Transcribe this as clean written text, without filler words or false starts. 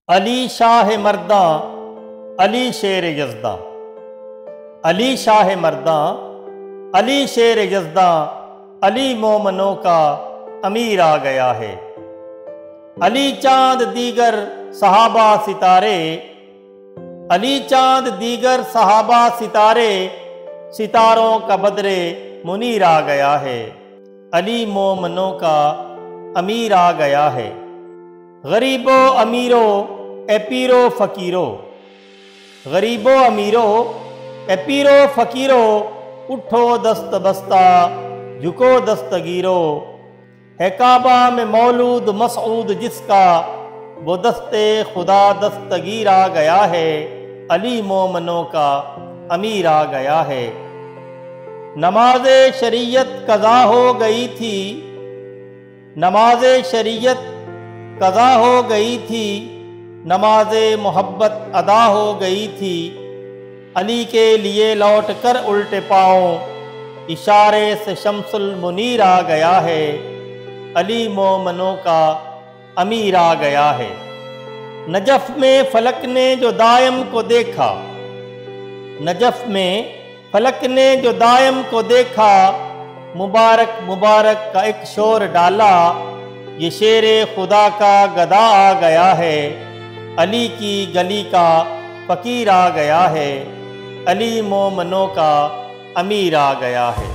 علی شاہ مرداں علی شیر یزداں، علی شاہ مرداں علی شیر یزداں، علی مومنوں کا امیر آ گیا ہے۔ علی چاند دیگر صحابہ ستارے، علی چاند دیگر صحابہ ستارے، ستاروں کا بدر منیر آ گیا ہے۔ علی مومنوں کا امیر آ گیا ہے۔ غریبو امیرو اے پیرو فقیرو، غریبو امیرو اے پیرو فقیرو، اٹھو دست بستہ جھکو دستگیرو۔ ہے کعبہ میں مولود مسعود جس کا، وہ دست خدا دستگیر آ گیا ہے۔ علی مومنوں کا امیر آ گیا ہے۔ نماز شریعت قضا ہو گئی تھی، نماز شریعت قضا ہو گئی تھی، نماز محبت ادا ہو گئی تھی۔ علی کے لیے لوٹ کر الٹے پاؤں، اشارے سے شمس المنیر آ گیا ہے۔ علی مومنوں کا امیر آ گیا ہے۔ نجف میں فلک نے جو دائم کو دیکھا، نجف میں فلک نے جو دائم کو دیکھا، مبارک مبارک کا ایک شور ڈالا، یہ شیر خدا کا گدا آ گیا ہے۔ علی کی گلی کا فقیر آ گیا ہے۔ علی مومنوں کا امیر آ گیا ہے۔